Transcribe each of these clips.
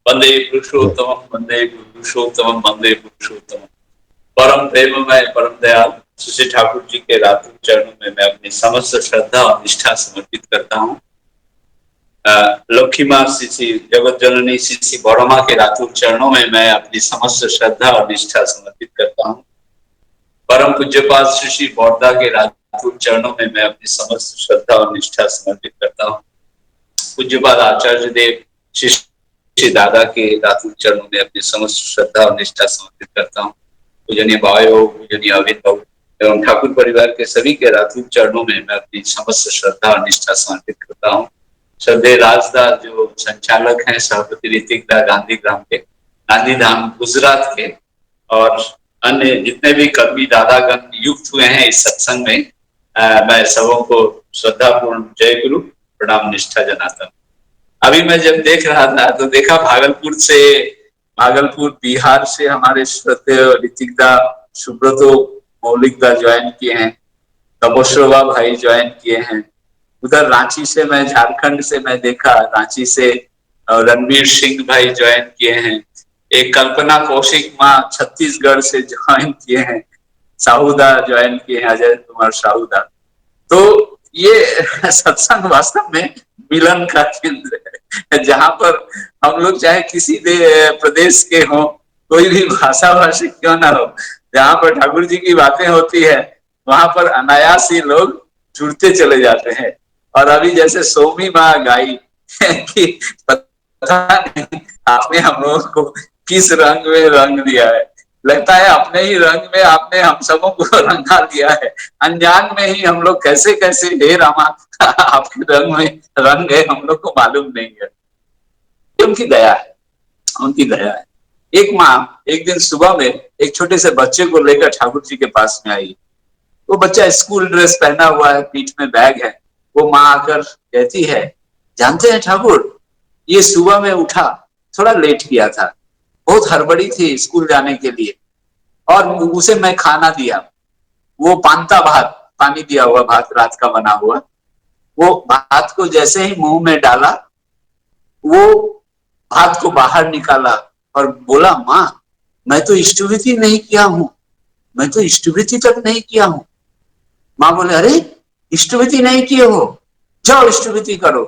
वंदे पुरुषोत्तमम वंदे पुरुषोत्तमम वंदे पुरुषोत्तमम। परम प्रेममय परम दयाल श्री ठाकुर जी के रातुल चरणों में मैं अपनी समस्त श्रद्धा और निष्ठा समर्पित करता हूँ। लक्ष्मी माँ श्री जगत जननी श्री बड़मा के रातुल चरणों में मैं अपनी समस्त श्रद्धा और निष्ठा समर्पित करता हूँ। परम पूज्यपाद श्री बौद्धा के रातुल चरणों में मैं अपनी समस्त श्रद्धा और निष्ठा समर्पित करता हूँ। पूज्यपाद आचार्य देव श्री दादा के रातुल चरणों में अपनी समस्त श्रद्धा और निष्ठा समर्पित करता हूँ। पूजनीय भाइयों, पूजनीय अवित एवं ठाकुर परिवार के सभी के रातुल चरणों में मैं अपनी समस्त श्रद्धा और निष्ठा समर्पित करता हूँ। श्रद्धेय राजदास जो संचालक हैं सभापति ऋतिकदा गांधीग्राम के, गांधीधाम गुजरात के, और अन्य जितने भी कर्मी दादागण युक्त हुए हैं इस सत्संग में, मैं सबों को श्रद्धापूर्ण जय गुरु प्रणाम निष्ठा जनाता हूँ। अभी मैं जब देख रहा था तो देखा भागलपुर बिहार से हमारे श्रद्धेय ऋतिकदा सुब्रतो मौलिकदा ज्वाइन किए हैं, तपोश्रवा भाई ज्वाइन किए हैं। उधर रांची से मैं, झारखंड से मैं देखा, रांची से रणवीर सिंह भाई ज्वाइन किए हैं। एक कल्पना कौशिक माँ छत्तीसगढ़ से ज्वाइन किए हैं, साहूदा ज्वाइन किए हैं, अजय कुमार साहूदा। तो ये सत्संग वास्तव में मिलन का केंद्र है, जहां पर हम लोग चाहे किसी प्रदेश के हों, कोई भी भाषा भाषी क्यों ना हो, जहां पर ठाकुर जी की बातें होती है वहां पर अनायास ही लोग जुड़ते चले जाते हैं। और अभी जैसे सोमी माँ गाई कि पता नहीं आपने हम लोगों को किस रंग में रंग दिया है, लगता है अपने ही रंग में आपने हम सबों को रंगा दिया है। अनजान में ही हम लोग कैसे कैसे हे रामा आपके रंग में रंग है, हम लोग को मालूम नहीं है। उनकी दया है, उनकी दया है। एक माँ एक दिन सुबह में एक छोटे से बच्चे को लेकर ठाकुर जी के पास में आई। वो बच्चा स्कूल ड्रेस पहना हुआ है, पीठ में बैग है। वो माँ आकर कहती है, जानते हैं ठाकुर, ये सुबह में उठा, थोड़ा लेट किया था, बहुत हड़बड़ी थी स्कूल जाने के लिए, और उसे मैं खाना दिया, वो पांता भात, पानी दिया हुआ भात रात का बना हुआ, वो भात को जैसे ही मुंह में डाला, वो भात को बाहर निकाला और बोला, माँ मैं तो इष्टवृत्ति नहीं किया हूँ, मैं तो इष्टवृत्ति तक नहीं किया हूँ। माँ बोले, अरे इष्टवृत्ति नहीं किए हो, जाओ इष्टवृत्ति करो।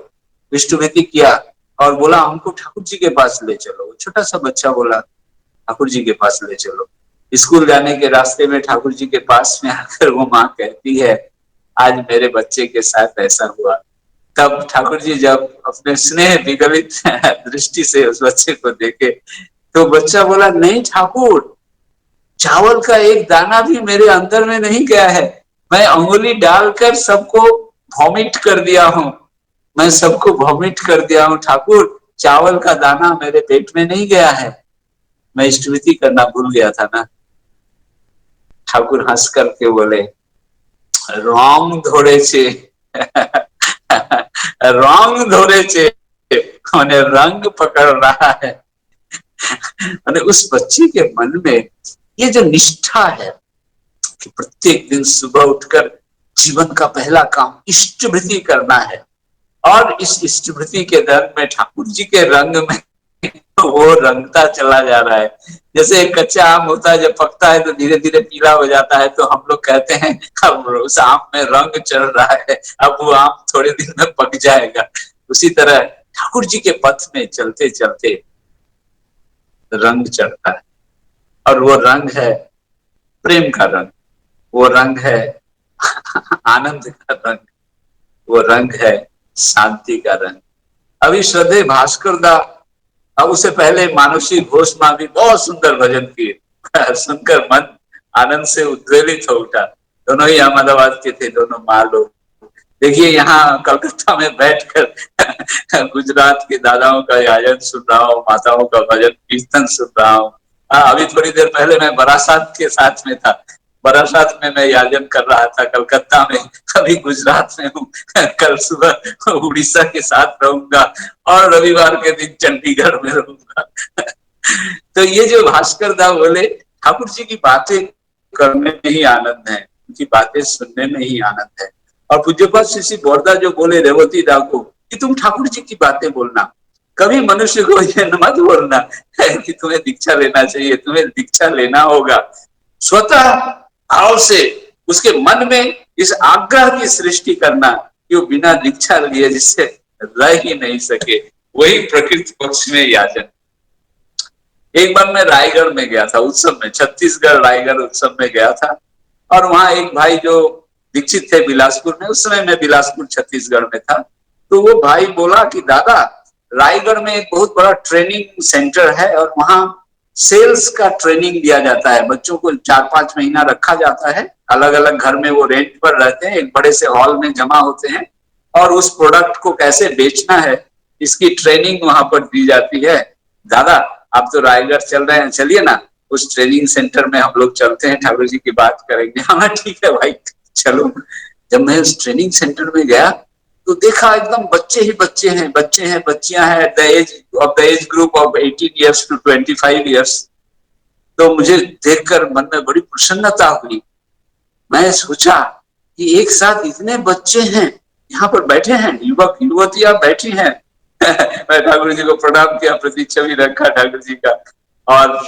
इष्टवृत्ति किया और बोला, हमको ठाकुर जी के पास ले चलो। छोटा सा बच्चा बोला, ठाकुर जी के पास ले चलो। स्कूल जाने के रास्ते में ठाकुर जी के पास में आकर वो माँ कहती है, आज मेरे बच्चे के साथ ऐसा हुआ। तब ठाकुर जी जब अपने स्नेह विगलित दृष्टि से उस बच्चे को देखे तो बच्चा बोला, नहीं ठाकुर, चावल का एक दाना भी मेरे अंदर में नहीं गया है, मैं अंगुली डालकर सबको वॉमिट कर दिया हूँ, मैं सबको वॉमिट कर दिया हूँ ठाकुर, चावल का दाना मेरे पेट में नहीं गया है, मैं इष्टवृत्ति करना भूल गया था ना। ठाकुर हंस करके बोले, रंग धोड़ेছে रंग धोड़ेছে, मैंने रंग पकड़ रहा है। उस बच्चे के मन में ये जो निष्ठा है कि प्रत्येक दिन सुबह उठकर जीवन का पहला काम इष्टवृत्ति करना है, और इस इष्टवृत्ति के रंग में ठाकुर जी के रंग में वो रंगता चला जा रहा है। जैसे एक कच्चा आम होता है, जब पकता है तो धीरे धीरे पीला हो जाता है, तो हम लोग कहते हैं अब उस आम में रंग चढ़ रहा है, अब वो आम थोड़े दिन में पक जाएगा। उसी तरह ठाकुर जी के पथ में चलते चलते रंग चढ़ता है, और वो रंग है प्रेम का रंग, वो रंग है आनंद का रंग, वो रंग है शांति का रंग। अभी श्रद्धेय भास्कर दा, अब उससे पहले मानुषी घोष माँ भी बहुत सुंदर भजन किए, सुनकर मन आनंद से उद्वेलित हो उठा। दोनों ही अहमदाबाद के थे, दोनों माँ लोग। देखिए यहाँ कलकत्ता में बैठकर गुजरात के दादाओं का याजन सुन रहा हूँ, माताओं का भजन कीर्तन सुन रहा हूँ। अभी थोड़ी देर पहले मैं बरासात के साथ में था, बरासात में मैं याजन कर रहा था कलकत्ता में, अभी गुजरात में हूँ, कल सुबह उड़ीसा के साथ रहूंगा और रविवार के दिन चंडीगढ़ में रहूंगा। तो ये जो भास्कर दा बोले, ठाकुर जी की बातें करने में ही आनंद है, उनकी बातें सुनने में ही आनंद है। और पूज्यपाद श्री बौद्धा जो बोले रेवती दा को कि तुम ठाकुर जी की बातें बोलना, कभी मनुष्य को ये मत बोलना कि तुम्हें दीक्षा लेना चाहिए, तुम्हें दीक्षा लेना होगा। स्वतः भाव से उसके मन में इस आग्रह की सृष्टि करना कि वो बिना दीक्षा लिए जिससे रह ही नहीं सके, वही प्रकृति पक्ष में याचन। एक बार मैं रायगढ़ में गया था उत्सव में, छत्तीसगढ़ रायगढ़ उत्सव में गया था, और वहां एक भाई जो दीक्षित थे बिलासपुर में, उस समय मैं बिलासपुर छत्तीसगढ़ में था, तो वो भाई बोला कि दादा रायगढ़ में एक बहुत बड़ा ट्रेनिंग सेंटर है और वहां सेल्स का ट्रेनिंग दिया जाता है। बच्चों को 4-5 महीना रखा जाता है, अलग अलग घर में वो रेंट पर रहते हैं, एक बड़े से हॉल में जमा होते हैं और उस प्रोडक्ट को कैसे बेचना है इसकी ट्रेनिंग वहां पर दी जाती है। दादा आप तो रायगढ़ चल रहे हैं, चलिए ना उस ट्रेनिंग सेंटर में हम लोग चलते हैं, ठाकुर जी की बात करेंगे। हाँ ठीक है भाई चलो। जब मैं उस ट्रेनिंग सेंटर में गया तो देखा एकदम बच्चे ही बच्चे हैं, बच्चे हैं, बच्चियां हैं, the age group of 18 years to 25 years। तो मुझे देखकर मन में बड़ी प्रसन्नता हुई। मैं सोचा कि एक साथ इतने बच्चे हैं यहाँ पर बैठे हैं, युवक युवतियां बैठी हैं। मैं ठाकुर जी को प्रणाम किया, प्रतिच्छवि रखा ठाकुर जी का, और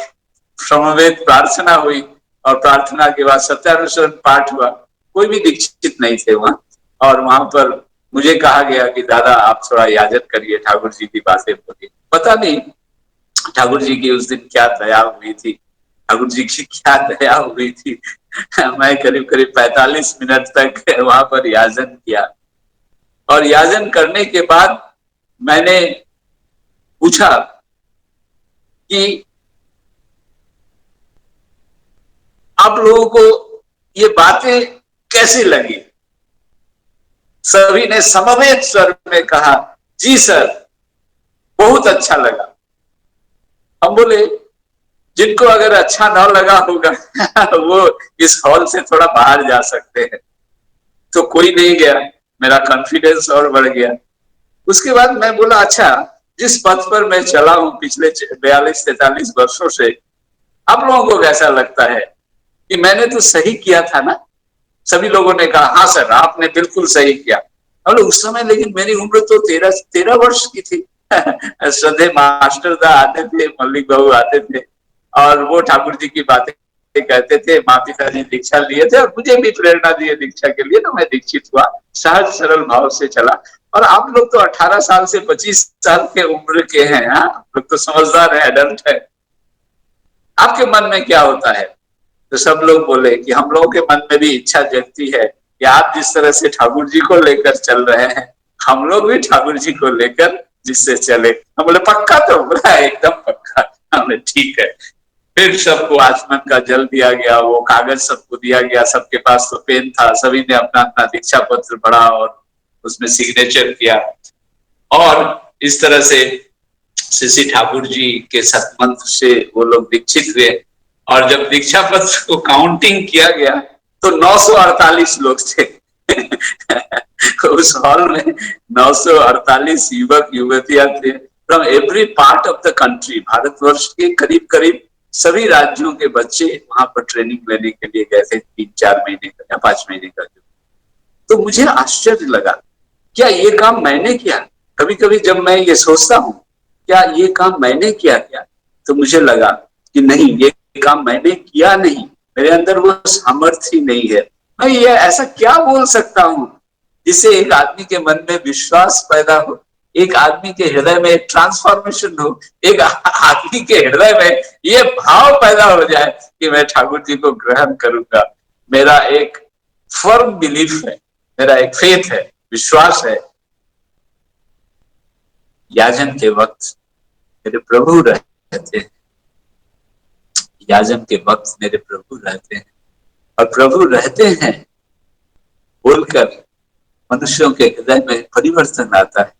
समवेत प्रार्थना हुई, और प्रार्थना के बाद सत्यानुसरण पाठ हुआ। कोई भी दीक्षित नहीं थे वहां, और वहां पर मुझे कहा गया कि दादा आप थोड़ा याजन करिए, ठाकुर जी की बातें बोलिए। पता नहीं ठाकुर जी की उस दिन क्या दया हुई थी, ठाकुर जी की क्या दया हुई थी। मैं करीब करीब 45 मिनट तक वहां पर याजन किया, और याजन करने के बाद मैंने पूछा कि आप लोगों को ये बातें कैसी लगी। सभी ने समवेत स्वर में कहा जी सर बहुत अच्छा लगा। हम बोले जिनको अगर अच्छा ना लगा होगा वो इस हॉल से थोड़ा बाहर जा सकते हैं। तो कोई नहीं गया, मेरा कॉन्फिडेंस और बढ़ गया। उसके बाद मैं बोला अच्छा जिस पथ पर मैं चला हूं पिछले 42-43 वर्षों से, आप लोगों को कैसा लगता है कि मैंने तो सही किया था ना। सभी लोगों ने कहा हाँ सर आपने बिल्कुल सही किया। और उस समय लेकिन मेरी उम्र तो 13 वर्ष की थी। श्रद्धे मास्टर दा आते थे, मल्लिक बाबू आते थे, और वो ठाकुर जी की बातें कहते थे। माँ पिता जी दीक्षा लिए थे और मुझे भी प्रेरणा दिए दीक्षा के लिए, तो मैं दीक्षित हुआ, सहज सरल भाव से चला। और आप लोग तो 18 साल से 25 साल के उम्र के हैं, आप लोग तो समझदार है, एडल्ट है। आपके मन में क्या होता है? तो सब लोग बोले कि हम लोगों के मन में भी इच्छा जगती है कि आप जिस तरह से ठाकुर जी को लेकर चल रहे हैं, हम लोग भी ठाकुर जी को लेकर जिससे चले। हम बोले पक्का, तो बोला एकदम पक्का। हमने ठीक है। फिर सबको आचमन का जल दिया गया, वो कागज सबको दिया गया, सबके पास तो पेन था, सभी ने अपना अपना दीक्षा पत्र पढ़ा और उसमें सिग्नेचर किया। और इस तरह से श्री ठाकुर जी के सतमंत्र से वो लोग दीक्षित हुए। और जब दीक्षा पत्र को काउंटिंग किया गया तो 948 लोग थे। उस हॉल में 948 युवक युवतियां थे from every part of the country. Bharatvarsh के करीब करीब सभी राज्यों के बच्चे वहां पर ट्रेनिंग लेने के लिए गए थे, 3-4 महीने का या 5 महीने का। तो मुझे आश्चर्य लगा, क्या ये काम मैंने किया? कभी कभी जब मैं ये सोचता हूँ क्या ये काम मैंने किया क्या, तो मुझे लगा कि नहीं, ये काम मैंने किया नहीं, मेरे अंदर वो सामर्थ्य नहीं है। मैं ये ऐसा क्या बोल सकता हूँ जिससे एक आदमी के मन में विश्वास पैदा हो, एक आदमी के हृदय में एक ट्रांसफॉर्मेशन हो, एक आदमी के हृदय में ये भाव पैदा हो जाए कि मैं ठाकुर जी को ग्रहण करूंगा। मेरा एक फर्म बिलीफ है, मेरा एक फेथ है, विश्वास है। याजन के वक्त मेरे प्रभु रहते हैं, याजन के वक्त मेरे प्रभु रहते हैं, और प्रभु रहते हैं बोलकर मनुष्यों के हृदय में परिवर्तन आता है,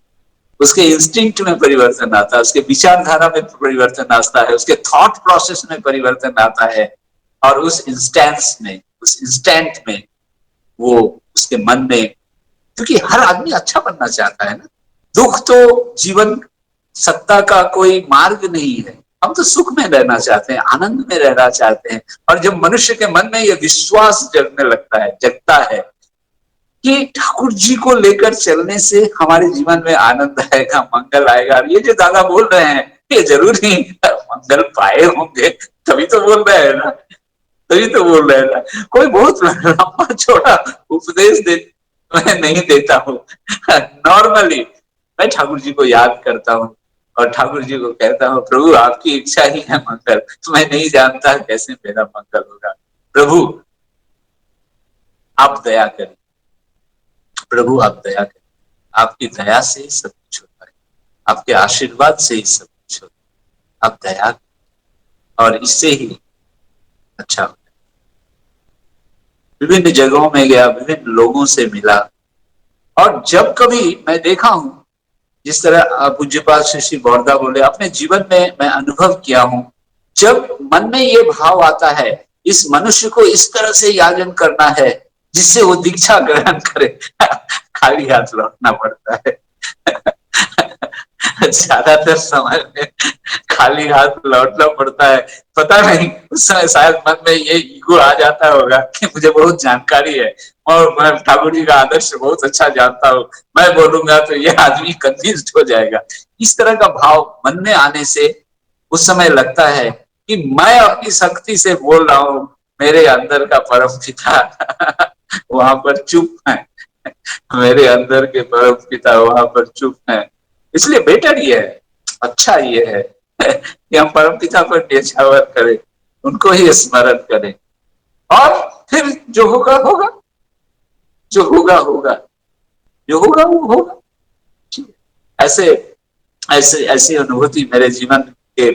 उसके इंस्टिंक्ट में परिवर्तन आता है, उसके विचारधारा में परिवर्तन आता है, उसके थॉट प्रोसेस में परिवर्तन आता है। और उस इंस्टेंट में वो उसके मन में, क्योंकि हर आदमी अच्छा बनना चाहता है ना। दुख तो जीवन सत्ता का कोई मार्ग नहीं है। हम तो सुख में रहना चाहते हैं, आनंद में रहना चाहते हैं। और जब मनुष्य के मन में यह विश्वास जगने लगता है, जगता है कि ठाकुर जी को लेकर चलने से हमारे जीवन में आनंद आएगा, मंगल आएगा। ये जो दादा बोल रहे हैं ये जरूरी मंगल पाए होंगे तभी तो बोल रहे हैं ना, तभी तो बोल रहे हैं ना। कोई बहुत लंबा चौड़ा उपदेश दे मैं नहीं देता हूँ। नॉर्मली मैं ठाकुर जी को याद करता हूँ और ठाकुर जी को कहता हूँ, प्रभु आपकी इच्छा ही है मंगल, मैं नहीं जानता कैसे मेरा मंगल होगा। प्रभु आप दया करें, प्रभु आप दया करें, आपकी दया से ही सब कुछ होता है, आपके आशीर्वाद से ही सब कुछ होता है। आप दया करें और इससे ही अच्छा होता है। विभिन्न जगहों में गया, विभिन्न लोगों से मिला और जब कभी मैं देखा हूं, जिस तरह पूज्यपाल श्री श्री बोरदा बोले, अपने जीवन में मैं अनुभव किया हूं, जब मन में ये भाव आता है इस मनुष्य को इस तरह से याचन करना है जिससे वो दीक्षा ग्रहण करे, खाली हाथ लौटना पड़ता है। ज्यादातर समय में खाली हाथ लौटना पड़ता है। पता नहीं उस समय शायद मन में ये ईगो आ जाता होगा कि मुझे बहुत जानकारी है और मैं ठाकुर जी का आदर्श बहुत अच्छा जानता हूँ, मैं बोलूंगा तो ये आदमी कन्विंस्ड हो जाएगा। इस तरह का भाव मन में आने से उस समय लगता है कि मैं अपनी शक्ति से बोल रहा हूँ, मेरे अंदर का परम पिता वहां पर चुप है, मेरे अंदर के परम पिता वहां पर चुप है। इसलिए बेटर ये है, अच्छा ये है कि हम परम पिता पर न्यौछावर करें, उनको ही स्मरण करें और फिर जो होगा होगा, जो होगा होगा, जो होगा वो होगा। ऐसे ऐसे ऐसी अनुभूति मेरे जीवन के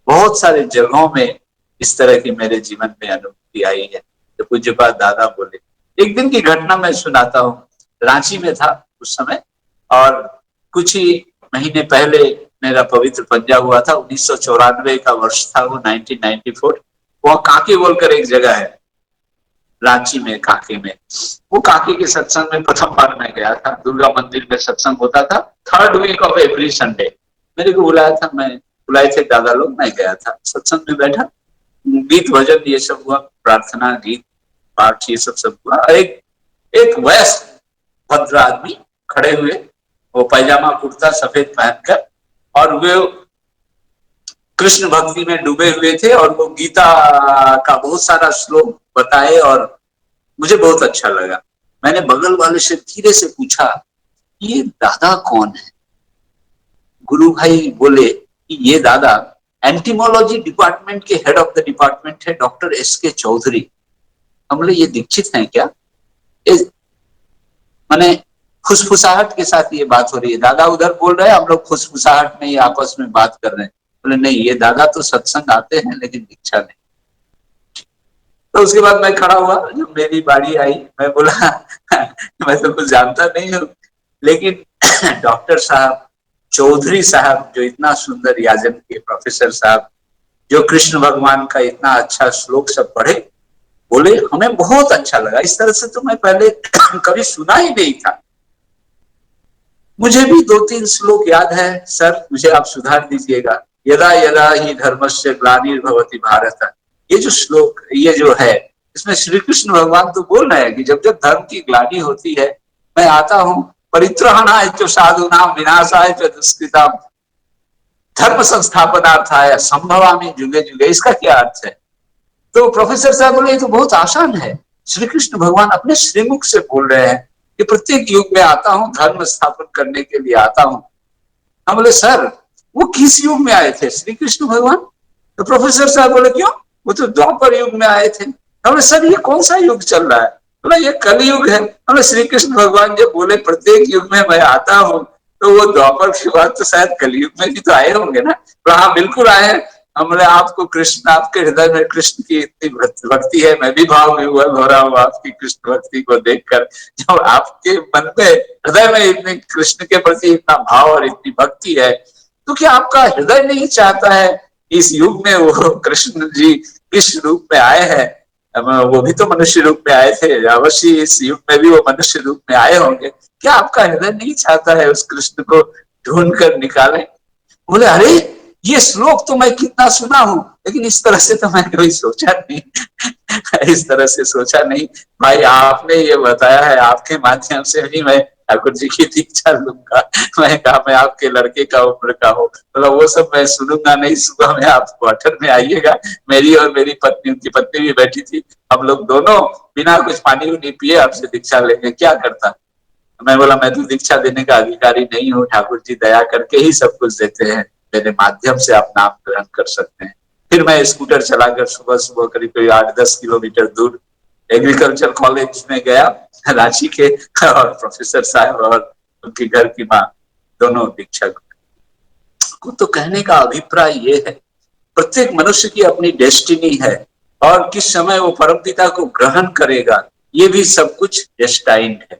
बहुत सारे जगहों में इस तरह की मेरे जीवन में अनुभूति आई है। तो पूज्यपाद दादा बोले, एक दिन की घटना मैं सुनाता हूँ। रांची में था उस समय और कुछ ही महीने पहले मेरा पवित्र पंजा हुआ था। 1994 का वर्ष था वो, 1994। वह काकी बोलकर एक जगह है रांची में, काकी में। वो काकी के सत्संग में प्रथम बार मैं गया था। दुर्गा मंदिर में सत्संग होता था 3rd week of every Sunday. मेरे को बुलाया था, मैं बुलाए थे दादा लोग, मैं गया था सत्संग में बैठा, गीत भजन ये सब हुआ, प्रार्थना गीत पाठ ये सब हुआ। एक वयस्क भद्र आदमी खड़े हुए, वो पैजामा कुर्ता सफेद पहनकर, और वे कृष्ण भक्ति में डूबे हुए थे और वो गीता का बहुत सारा श्लोक बताए और मुझे बहुत अच्छा लगा। मैंने बगल वाले से धीरे से पूछा, ये दादा कौन है? गुरु भाई बोले कि ये दादा एंटीमोलॉजी डिपार्टमेंट के हेड ऑफ द डिपार्टमेंट है, डॉक्टर एस.के. चौधरी। हम बोले ये दीक्षित हैं क्या? माने फुसफुसाहट के साथ ये बात हो रही है, दादा उधर बोल रहे हैं, हम लोग फुसफुसाहट में ये आपस में बात कर रहे हैं। बोले नहीं, ये दादा तो सत्संग आते हैं लेकिन दीक्षा नहीं। तो उसके बाद मैं खड़ा हुआ, जब मेरी बारी आई मैं बोला मैं तो कुछ जानता नहीं हूँ, लेकिन डॉक्टर साहब, चौधरी साहब जो इतना सुंदर याजन के प्रोफेसर साहब, जो कृष्ण भगवान का इतना अच्छा श्लोक सब पढ़े, बोले हमें बहुत अच्छा लगा। इस तरह से तो मैं पहले कभी सुना ही नहीं था। मुझे भी 2-3 श्लोक याद है सर, मुझे आप सुधार दीजिएगा। यदा यदा ही धर्मस्य ग्लानिर्भवति भारत, ये जो श्लोक, ये जो है, इसमें श्री कृष्ण भगवान तो बोल रहे हैं कि जब जब धर्म की ग्लानि होती है मैं आता हूँ, परित्राणाय च साधूनां विनाशाय च दुष्कृतां धर्म संस्थापनार्थाय संभवामि जुगे जुगे। इसका क्या अर्थ है? तो प्रोफेसर साहब बोले ये तो बहुत आसान है, श्री कृष्ण भगवान अपने श्रीमुख से बोल रहे हैं कि प्रत्येक युग में आता हूँ, धर्म स्थापन करने के लिए आता हूँ। हम बोले सर वो किस युग में आए थे श्री कृष्ण भगवान? तो प्रोफेसर साहब बोले क्यों, वो तो द्वापर युग में आए थे। हमने सर ये कौन सा युग चल रहा है? बोला ये कलयुग है। हमने श्री कृष्ण भगवान जब बोले प्रत्येक युग में मैं आता हूँ, तो वो द्वापर के बाद तो शायद कलयुग में भी तो आए होंगे ना? तो हाँ बिल्कुल आए हैं। हमने आपको कृष्ण, आपके हृदय में कृष्ण की इतनी भक्ति है, मैं भी भाव विह्वल हो रहा हूँ आपकी कृष्ण भक्ति को देखकर। जब आपके मन में, हृदय में इतने कृष्ण के प्रति इतना भाव और इतनी भक्ति है, तो क्या आपका हृदय नहीं चाहता है इस युग में वो कृष्ण जी किस रूप में आए हैं? वो भी तो मनुष्य रूप में आए थे, अवश्य इस युग में भी वो मनुष्य रूप में आए होंगे। क्या आपका हृदय नहीं चाहता है उस कृष्ण को ढूंढ कर निकाले? बोले अरे ये श्लोक तो मैं कितना सुना हूं, लेकिन इस तरह से तो मैंने कभी सोचा नहीं। इस तरह से सोचा नहीं भाई, आपने ये बताया है, आपके माध्यम से ही मैं ठाकुर जी की दीक्षा लूंगा। मैं कहा मैं आपके लड़के का उम्र का हूँ, मतलब वो सब मैं सुनूंगा नहीं। सुबह में आप क्वार्टर में आइएगा, मेरी और मेरी पत्नी, उनकी पत्नी भी बैठी थी, हम लोग दोनों बिना कुछ पानी नहीं पिए आपसे दीक्षा लेंगे। क्या करता? मैं बोला मैं तो दीक्षा देने का अधिकारी नहीं हूँ, ठाकुर जी दया करके ही सब कुछ देते हैं, मेरे माध्यम से आप नाम ग्रहण कर सकते हैं। फिर मैं स्कूटर चलाकर सुबह सुबह करीब करीब 8-10 किलोमीटर दूर एग्रीकल्चर कॉलेज में गया रांची के, और प्रोफेसर साहब और उनके घर की माँ दोनों दीक्षा को। तो कहने का अभिप्राय ये है, प्रत्येक मनुष्य की अपनी डेस्टिनी है, और किस समय वो परमपिता को ग्रहण करेगा ये भी सब कुछ डेस्टाइन्ड है।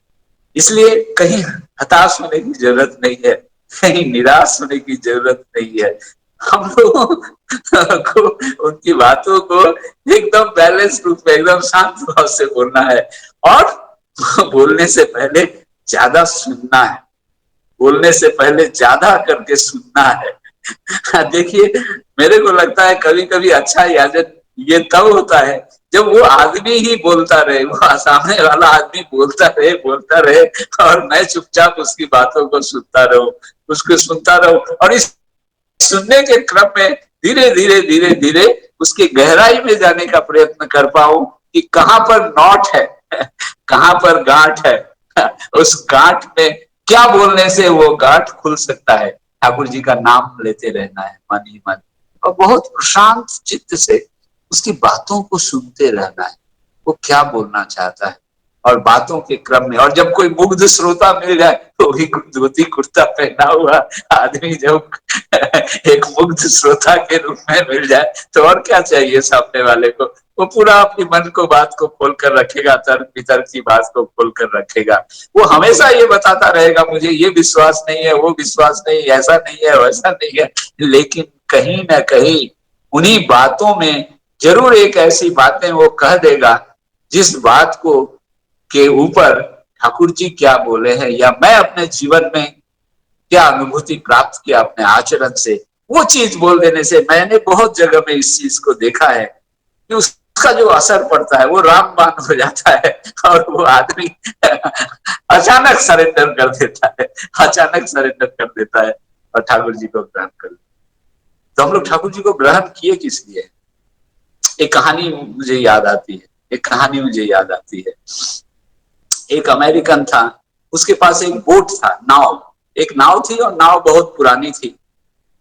इसलिए कहीं हताश होने की जरूरत नहीं है, कहीं निराश होने की जरूरत नहीं है। हम लोगों को उनकी बातों को एकदम बैलेंस रूप में, एकदम शांत भाव से बोलना है, और बोलने से पहले ज्यादा सुनना है, बोलने से पहले ज्यादा करके सुनना है। देखिए, मेरे को लगता है कभी कभी अच्छा याजन ये तब होता है जब वो आदमी ही बोलता रहे, वो सामने वाला आदमी बोलता रहे और मैं चुपचाप उसकी बातों को सुनता रहूं, उसको सुनता रहूं, और इस सुनने के क्रम में धीरे धीरे धीरे धीरे उसकी गहराई में जाने का प्रयत्न कर पाऊं कि कहाँ पर नॉट है, कहाँ पर गांठ है, उस गांठ में क्या बोलने से वो गांठ खुल सकता है। ठाकुर जी का नाम लेते रहना है मन ही मन, और बहुत प्रशांत चित्त से उसकी बातों को सुनते रहना है, वो क्या बोलना चाहता है। और बातों के क्रम में, और जब कोई मुग्ध श्रोता मिल जाए तो भी धोती कुर्ता पहना हुआ आदमी जब एक मुग्ध श्रोता के रूप में मिल जाए तो और क्या चाहिए सामने वाले को। वो पूरा अपनी मन को, बात को खोल कर रखेगा, तर्क वितर्क की बात को खोल कर रखेगा। वो हमेशा ये बताता रहेगा मुझे ये विश्वास नहीं है, वो विश्वास नहीं, ऐसा नहीं है, वैसा नहीं है, लेकिन कहीं ना कहीं उन्हीं बातों में जरूर एक ऐसी बातें वो कह देगा जिस बात को के ऊपर ठाकुर जी क्या बोले हैं, या मैं अपने जीवन में क्या अनुभूति प्राप्त किया अपने आचरण से, वो चीज बोल देने से मैंने बहुत जगह में इस चीज को देखा है कि उसका जो असर पड़ता है वो रामबाण हो जाता है, और वो आदमी अचानक सरेंडर कर देता है, अचानक सरेंडर कर देता है और ठाकुर जी को ग्रहण कर लेता है। तो हम लोग ठाकुर जी को ग्रहण किए किस लिए? एक कहानी मुझे याद आती है, एक कहानी मुझे याद आती है। एक अमेरिकन था, उसके पास एक बोट था, नाव, एक नाव थी, और नाव बहुत पुरानी थी।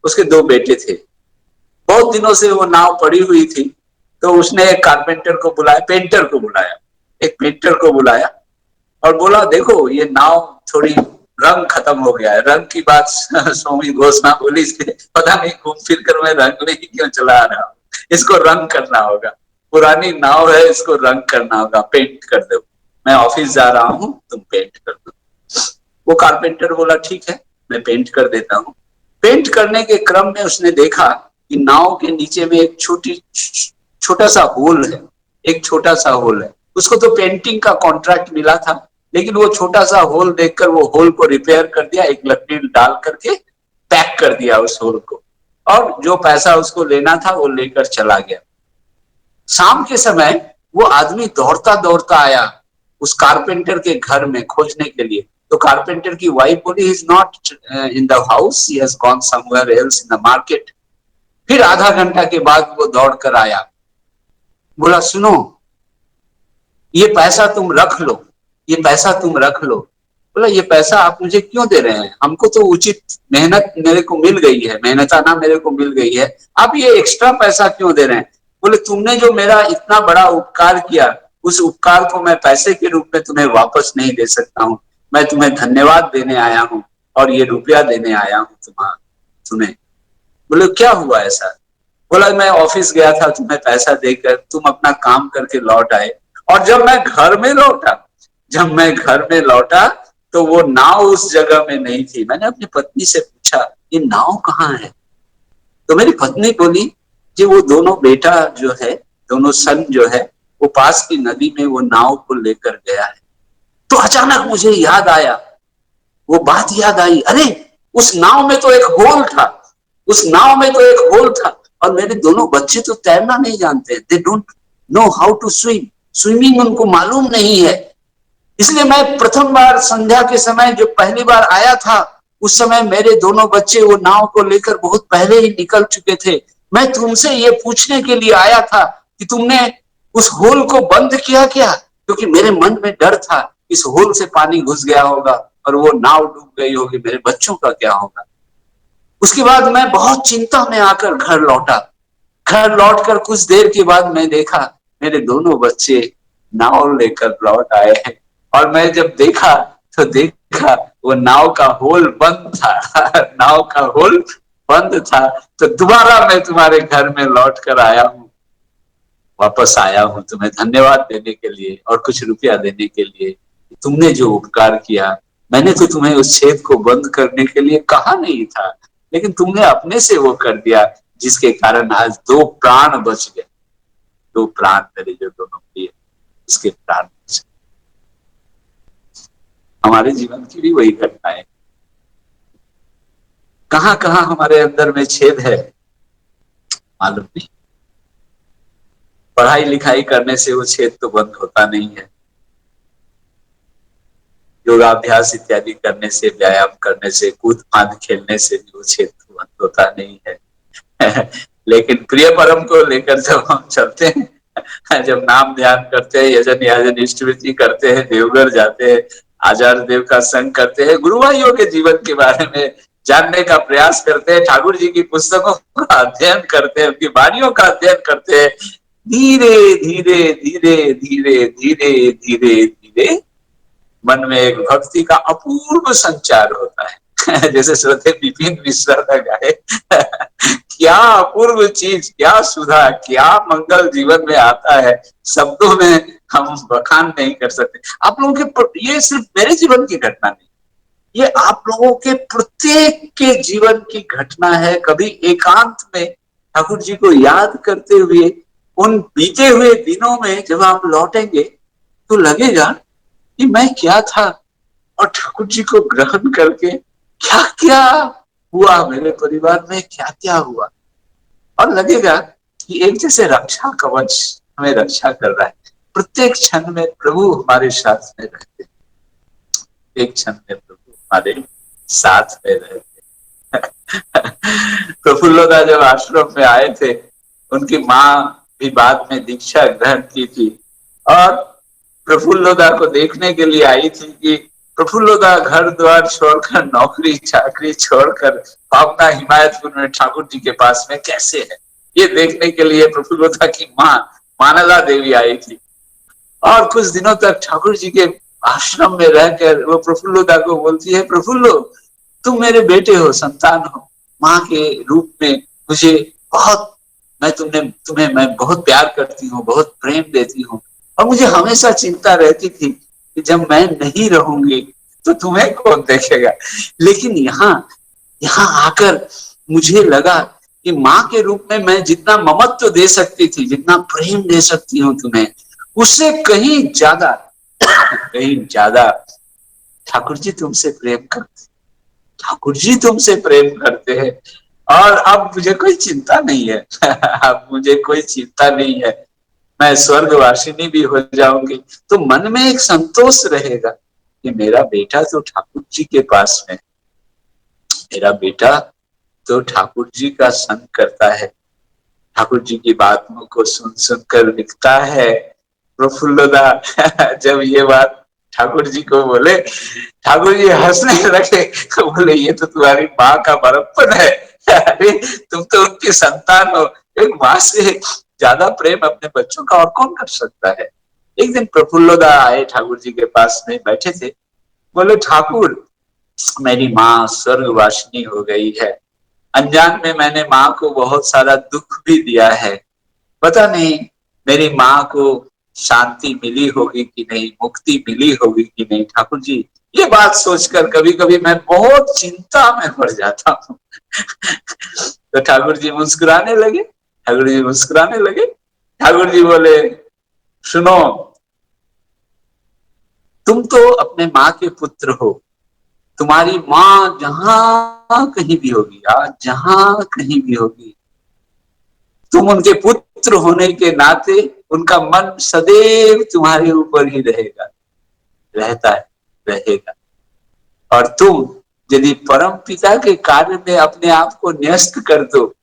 उसके 2 बेटे थे, बहुत दिनों से वो नाव पड़ी हुई थी। तो उसने एक कारपेंटर को बुलाया, पेंटर को बुलाया, एक पेंटर को बुलाया और बोला देखो ये नाव थोड़ी रंग खत्म हो गया है। रंग की बात स्वामी घोषणा बोली, इसलिए पता नहीं घूम फिर कर मैं रंग नहीं क्यों चला रहा हूँ, इसको रंग करना होगा, पुरानी नाव है, इसको रंग करना होगा, पेंट कर दो, मैं ऑफिस जा रहा हूँ, तुम पेंट कर दो। वो कारपेंटर बोला ठीक है मैं पेंट कर देता हूँ। पेंट करने के क्रम में उसने देखा कि नाव के नीचे में एक छोटा सा होल है, एक छोटा सा होल है। उसको तो पेंटिंग का कॉन्ट्रैक्ट मिला था, लेकिन वो छोटा सा होल देखकर वो होल को रिपेयर कर दिया, एक लकड़ी डाल करके पैक कर दिया उस होल को, और जो पैसा उसको लेना था वो लेकर चला गया। शाम के समय वो आदमी दौड़ता दौड़ता आया उस कारपेंटर के घर में खोजने के लिए। तो कारपेंटर की वाइफ बोली he is not in the house, he has gone somewhere else in the market. फिर आधा घंटा के बाद वो दौड़ कर आया, बोला सुनो ये पैसा तुम रख लो, ये पैसा तुम रख लो। बोला ये पैसा आप मुझे क्यों दे रहे हैं, हमको तो उचित मेहनत मेरे को मिल गई है, मेहनताना मेरे को मिल गई है, आप ये एक्स्ट्रा पैसा क्यों दे रहे हैं? बोले तुमने जो मेरा इतना बड़ा उपकार किया, उस उपकार को मैं पैसे के रूप में तुम्हें वापस नहीं दे सकता हूँ, मैं तुम्हें धन्यवाद देने आया हूँ और ये रुपया देने आया हूँ तुम्हें। बोले क्या हुआ ऐसा? बोला मैं ऑफिस गया था तुम्हें पैसा देकर, तुम अपना काम करके लौट आए, और जब मैं घर में लौटा तो वो नाव उस जगह में नहीं थी। मैंने अपनी पत्नी से पूछा ये नाव कहाँ है? तो मेरी पत्नी बोली कि वो दोनों बेटा जो है, दोनों सन जो है, वो पास की नदी में वो नाव को लेकर गया है। तो अचानक मुझे याद आया, वो बात याद आई, अरे उस नाव में तो एक होल था, उस नाव में तो एक होल था, और मेरे दोनों बच्चे तो तैरना नहीं जानते, they don't know how to swim, swimming उनको मालूम नहीं है। इसलिए मैं प्रथम बार संध्या के समय जो पहली बार आया था, उस समय मेरे दोनों बच्चे वो नाव को लेकर बहुत पहले ही निकल चुके थे। मैं तुमसे ये पूछने के लिए आया था कि तुमने उस होल को बंद किया क्या, क्योंकि मेरे मन में डर था इस होल से पानी घुस गया होगा और वो नाव डूब गई होगी, मेरे बच्चों का क्या होगा। उसके बाद मैं बहुत चिंता में आकर घर लौटा। घर लौटकर कुछ देर के बाद मैं देखा मेरे दोनों बच्चे नाव लेकर लौट आए हैं, और मैं जब देखा तो देखा वो नाव का होल बंद था। नाव का होल बंद था। तो दोबारा मैं तुम्हारे घर में लौट कर आया हूँ, वापस आया हूँ तुम्हें धन्यवाद देने के लिए और कुछ रुपया देने के लिए। तुमने जो उपकार किया, मैंने तो तुम्हें उस छेद को बंद करने के लिए कहा नहीं था, लेकिन तुमने अपने से वो कर दिया, जिसके कारण आज 2 प्राण बच गए। 2 प्राण मेरे जो दोनों प्रिय, उसके प्राण बच गए। हमारे जीवन की भी वही घटना है। कहां कहां हमारे अंदर में छेद है मालूम नहीं। पढ़ाई लिखाई करने से वो छेद तो बंद होता नहीं है, योगाभ्यास इत्यादि करने से, व्यायाम करने से, कूद फांद खेलने से भी वो छेद तो बंद होता नहीं है। लेकिन प्रिय परम को लेकर जब हम चलते हैं, जब नाम ध्यान करते हैं, यजन याजन इष्टवृत्ति करते हैं, देवघर जाते हैं, आचार्य देव का संग करते हैं, गुरु भाइयों के जीवन के बारे में जानने का प्रयास करते हैं, ठाकुर जी की पुस्तकों का अध्ययन करते हैं, उनकी वाणियों का अध्ययन करते हैं, धीरे धीरे धीरे धीरे धीरे धीरे धीरे मन में एक भक्ति का अपूर्व संचार होता है। जैसे श्रद्धेय विपिन मिश्रा का गाए, क्या अपूर्व चीज, क्या सुधा, क्या मंगल जीवन में आता है, शब्दों में हम बखान नहीं कर सकते। आप लोगों के, ये सिर्फ मेरे जीवन की घटना नहीं, ये आप लोगों के प्रत्येक के जीवन की घटना है। कभी एकांत में ठाकुर जी को याद करते हुए उन बीते हुए दिनों में जब आप लौटेंगे तो लगेगा कि मैं क्या था, और ठाकुर जी को ग्रहण करके क्या क्या हुआ, मेरे परिवार में क्या क्या हुआ, और लगेगा कि एक जैसे रक्षा कवच हमें रक्षा कर रहा है। प्रत्येक क्षण में प्रभु हमारे साथ में रहते, एक क्षण में प्रभु हमारे साथ में रहते। प्रफुल्लदा जब आश्रम में आए थे, उनकी माँ भी बाद में दीक्षा ग्रहण की थी, और प्रफुल्लदा को देखने के लिए आई थी कि प्रफुल्लदा घर द्वार छोड़कर, नौकरी चाकरी छोड़कर भावना हिमायतपुर में ठाकुर जी के पास में कैसे है, ये देखने के लिए प्रफुल्लदा की माँ मानला देवी आई थी। और कुछ दिनों तक ठाकुर जी के आश्रम में रहकर वो प्रफुल्लदा को बोलती है, प्रफुल्लो तुम मेरे बेटे हो, संतान हो, माँ के रूप में मुझे बहुत, तुम्हें मैं बहुत प्यार करती हूँ, बहुत प्रेम देती हूँ, और मुझे हमेशा चिंता रहती थी कि जब मैं नहीं रहूंगी तो तुम्हें कौन देखेगा। लेकिन यहाँ आकर मुझे लगा कि माँ के रूप में मैं जितना ममत्व दे सकती थी, जितना प्रेम दे सकती हूँ तुम्हें, उससे कहीं ज्यादा ठाकुर जी तुमसे प्रेम करते, ठाकुर जी तुमसे प्रेम करते हैं। और अब मुझे कोई चिंता नहीं है। अब मुझे कोई चिंता नहीं है, मैं स्वर्गवासिनी भी हो जाऊंगी तो मन में एक संतोष रहेगा कि मेरा बेटा तो ठाकुर जी के पास में, मेरा बेटा तो ठाकुर जी का संग करता है, ठाकुर जी की बातों को सुन सुनकर लिखता है। प्रफुल्लदा जब ये बात ठाकुर जी को बोले, ठाकुर जी हंसने लगे, तो बोले ये तो तुम्हारी माँ का बड़प्पन है। अरे तुम तो उनकी संतान हो, एक माँ से ज्यादा प्रेम अपने बच्चों का और कौन कर सकता है। एक दिन प्रफुल्लदा आए ठाकुर जी के पास में बैठे थे, बोले ठाकुर मेरी माँ स्वर्गवासिनी हो गई है, अनजान में मैंने माँ को बहुत सारा दुख भी दिया है, पता नहीं मेरी माँ को शांति मिली होगी कि नहीं, मुक्ति मिली होगी कि नहीं। ठाकुर जी ये बात सोचकर कभी कभी मैं बहुत चिंता में पड़ जाता हूँ। तो ठाकुर जी मुस्कुराने लगे, ठाकुर जी मुस्कुराने लगे, ठाकुर जी बोले सुनो, तुम तो अपने माँ के पुत्र हो, तुम्हारी माँ जहां कहीं भी होगी, आज जहां कहीं भी होगी, तुम उनके पुत्र होने के नाते उनका मन सदैव तुम्हारे ऊपर ही रहेगा, रहता है, रहेगा। और तुम यदि परम पिता के कार्य में अपने आप को न्यस्त कर दो,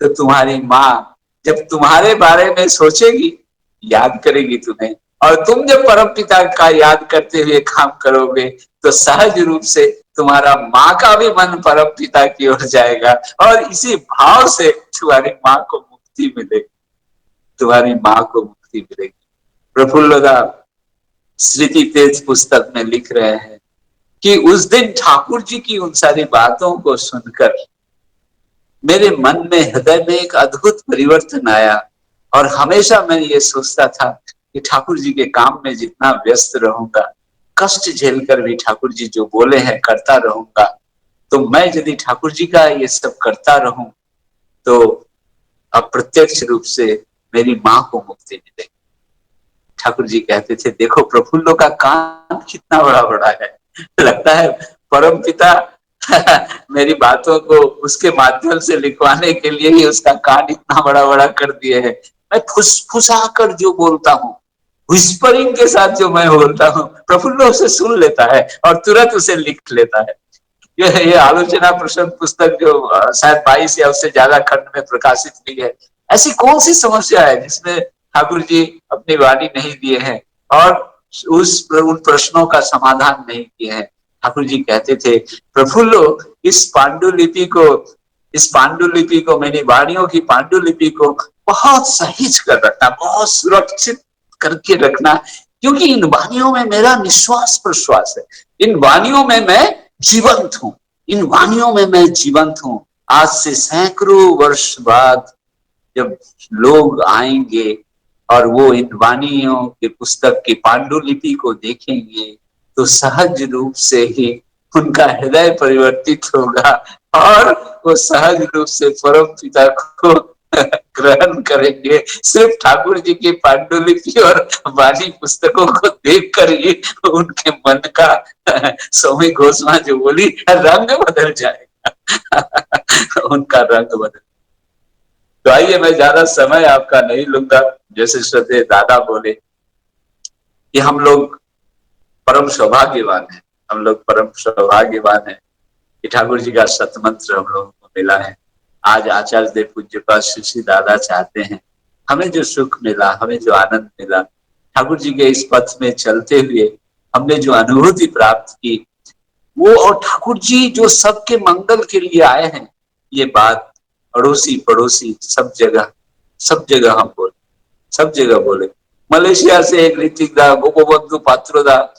तो तुम्हारी माँ जब तुम्हारे बारे में सोचेगी, याद करेगी तुम्हें, और तुम जब परम पिता का याद करते हुए काम करोगे, तो सहज रूप से तुम्हारा माँ का भी मन परम पिता की ओर जाएगा, और इसी भाव से तुम्हारी माँ को मुक्ति मिलेगी, तुम्हारी माँ को मुक्ति मिलेगी। प्रफुल्लदा स्मृति तेज पुस्तक में लिख रहे हैं कि उस दिन ठाकुर जी की उन सारी बातों को सुनकर मेरे मन में, हृदय में एक अद्भुत परिवर्तन आया, और हमेशा मैं ये सोचता था कि ठाकुर जी के काम में जितना व्यस्त रहूंगा, कष्ट झेलकर भी ठाकुर जी जो बोले हैं करता रहूंगा, तो मैं यदि ठाकुर जी का ये सब करता रहूं, तो अप्रत्यक्ष रूप से मेरी माँ को मुक्ति मिलेगी। ठाकुर जी कहते थे, देखो प्रफुल्लो का कान कितना बड़ा बड़ा है, लगता है परम पिता मेरी बातों को उसके माध्यम से लिखवाने के लिए ही उसका कान इतना बड़ा बड़ा कर दिए है। मैं फुसफुसा कर जो बोलता हूँ, विस्परिंग के साथ जो मैं बोलता हूँ, प्रफुल्ल उसे सुन लेता है और तुरंत उसे लिख लेता है। ये आलोचना प्रसन्न पुस्तक जो शायद 22 या उससे ज्यादा खंड में प्रकाशित हुई है, ऐसी कौन सी समस्या है जिसमें ठाकुर जी अपनी वाणी नहीं दिए हैं और उन प्रश्नों का समाधान नहीं किए हैं। ठाकुर जी कहते थे, प्रफुल्लो इस पांडुलिपि को मेरी वाणियों की पांडुलिपि को बहुत सहीज कर रखना, बहुत सुरक्षित करके रखना, क्योंकि इन वाणियों में मेरा निश्वास प्रश्वास है, इन वाणियों में मैं जीवंत हूँ, इन वाणियों में मैं जीवंत हूँ। आज से सैकड़ों वर्ष बाद जब लोग आएंगे और वो इन वाणियों के पुस्तक की पांडुलिपि को देखेंगे, तो सहज रूप से ही उनका हृदय परिवर्तित होगा और वो सहज रूप से परम पिता को ग्रहण करेंगे। सिर्फ ठाकुर जी की पांडुलिपि और वाणी पुस्तकों को देखकर ही उनके मन का स्वामी घोषणा जो बोली, रंग बदल जाएगा उनका रंग बदल। तो आइए, मैं ज्यादा समय आपका नहीं लूंगा। जैसे श्रद्धेय दादा बोले कि हम लोग परम सौभाग्यवान है, हम लोग परम सौभाग्यवान है कि ठाकुर जी का सतमंत्र हम लोगों को मिला है। आज आचार्य देव पूज्यपाद श्री दादा चाहते हैं हमें जो सुख मिला, हमें जो आनंद मिला, ठाकुर जी के इस पथ में चलते हुए हमने जो अनुभूति प्राप्त की, वो और ठाकुर जी जो सबके मंगल के लिए आए हैं, ये बात अड़ोसी पड़ोसी सब जगह हम बोले, सब जगह बोले। मलेशिया से एक ऋतिक दा, गोपोबंधु पात्रोदा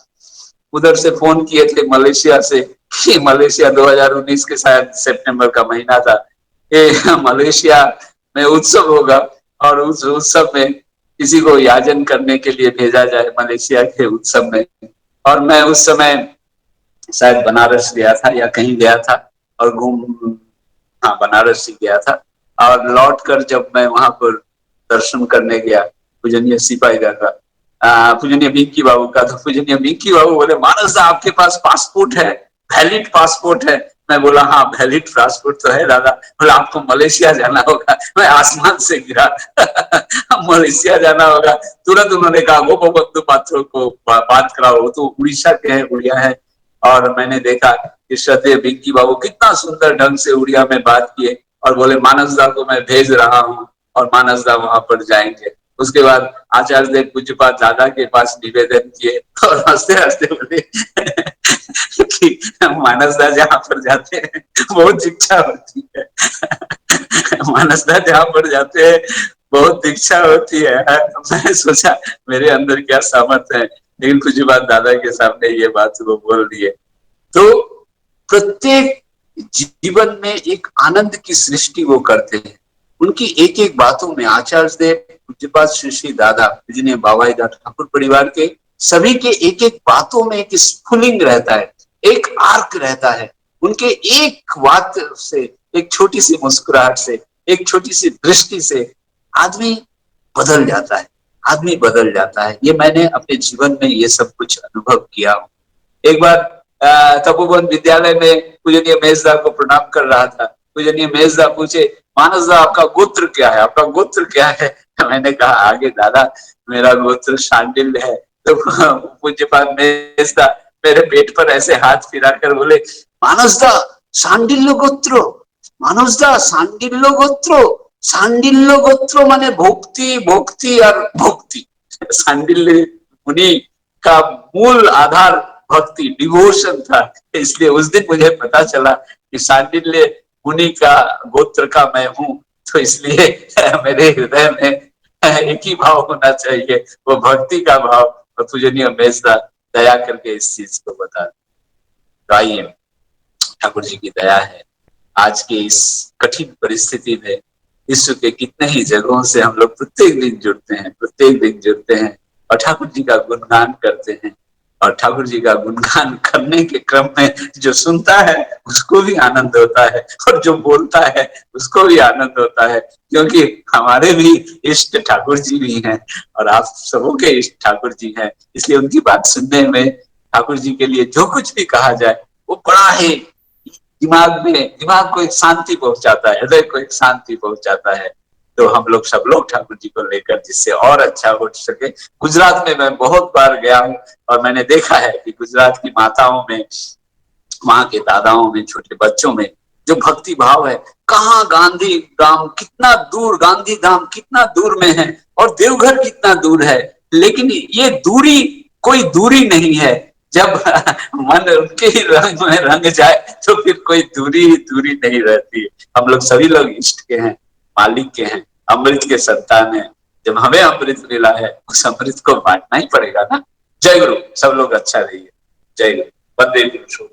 उधर से फोन किए थे मलेशिया से कि मलेशिया 2019 के शायद सितंबर का महीना था, मलेशिया में उत्सव होगा और उस उत्सव में किसी को याजन करने के लिए भेजा जाए मलेशिया के उत्सव में। और मैं उस समय शायद बनारस गया था या कहीं गया था और बनारस ही गया था, और लौट कर जब मैं वहां पर दर्शन करने गया पूजनीय सिपाही का, पूजनीय बिंकी बाबू का, तो पूजनीय बिंकी बाबू बोले, मानस आपके पास पासपोर्ट है, वैलिड पासपोर्ट है? मैं बोला हाँ वैलिड पासपोर्ट तो है दादा। बोला आपको मलेशिया जाना होगा। मैं आसमान से गिरा मलेशिया जाना होगा। तुरंत उन्होंने कहा गोपबंधु पात्रों को बात कराओ, वो तो उड़ीसा के हैं, उड़िया है। और मैंने देखा कि श्रद्धेय बिंकी बाबू कितना सुंदर ढंग से उड़िया में बात किए और बोले मानसदा को मैं भेज रहा हूँ और मानसदा वहां पर जाएंगे। उसके बाद आचार्य देव पूज्यपाद दादा के पास निवेदन किए और हंसते हंसते बोले कि मानसदा जहाँ पर जाते हैं बहुत दीक्षा होती है मानसदा जहाँ पर जाते हैं बहुत दीक्षा होती है। मैं सोचा मेरे अंदर क्या सामर्थ्य है, लेकिन पूज्यपाद दादा के सामने ये बात वो बोल दिए। तो प्रत्येक जीवन में एक आनंद की सृष्टि वो करते हैं। उनकी एक एक बातों में आचार्य देव पूज्यपाद श्री दादा पूजनीय बाबाई दा ठाकुर परिवार के सभी के एक एक बातों में एक स्फुलिंग रहता है, एक आर्क रहता है। उनके एक बात से, एक छोटी सी मुस्कुराहट से, एक छोटी सी दृष्टि से आदमी बदल जाता है, आदमी बदल जाता है। ये मैंने अपने जीवन में ये सब कुछ अनुभव किया हूँ। एक बार तपोवन विद्यालय में पूजनीय मेजदा को प्रणाम कर रहा था। पूजनीय मेजदा पूछे, मानसदा आपका गोत्र क्या है, आपका गोत्र क्या है? मैंने कहा आगे दादा मेरा गोत्र शांडिल्य है। तो पूज्य पाद मेरे पेट पर ऐसे हाथ फिरा कर बोले, मानसदा शांडिल्य गोत्र, मानसदा शांडिल्य गोत्र, शांडिल्य गोत्र माने भक्ति भक्ति और भक्ति। शांडिल्य मुनि का मूल आधार भक्ति डिवोशन था। इसलिए उस दिन मुझे पता चला कि शांडिल्य मुनि का गोत्र का मैं हूँ, तो इसलिए मेरे हृदय में एक ही भाव होना चाहिए, वो भक्ति का भाव। और पूजनीय मेजदा दया करके इस चीज को बता। तो आइए, ठाकुर जी की दया है आज के इस कठिन परिस्थिति में विश्व के कितने ही जगहों से हम लोग प्रत्येक दिन जुड़ते हैं, प्रत्येक दिन जुड़ते हैं और ठाकुर जी का गुणगान करते हैं। और ठाकुर जी का गुणगान करने के क्रम में जो सुनता है उसको भी आनंद होता है और जो बोलता है उसको भी आनंद होता है, क्योंकि हमारे भी इष्ट ठाकुर जी भी हैं और आप सबों के इष्ट ठाकुर जी हैं। इसलिए उनकी बात सुनने में ठाकुर जी के लिए जो कुछ भी कहा जाए वो बड़ा ही दिमाग को एक शांति पहुंचाता है, हृदय को एक शांति पहुंचाता है। तो हम लोग सब लोग ठाकुर जी को लेकर जिससे और अच्छा हो सके। गुजरात में मैं बहुत बार गया हूँ और मैंने देखा है कि गुजरात की माताओं में, वहां के दादाओं में, छोटे बच्चों में जो भक्ति भाव है, कहाँ गांधी धाम कितना दूर, गांधी धाम कितना दूर में है और देवघर कितना दूर है, लेकिन ये दूरी कोई दूरी नहीं है। जब मन उनके ही रंग में रंग जाए तो फिर कोई दूरी नहीं रहती। हम लोग सभी लोग इष्ट के हैं, मालिक के हैं, अमृत के संतान हैं। जब हमें अमृत मिला है उस अमृत को बांटना ही पड़ेगा ना। जय गुरु, सब लोग अच्छा रहिए। जय गुरु, वंदे गुरु।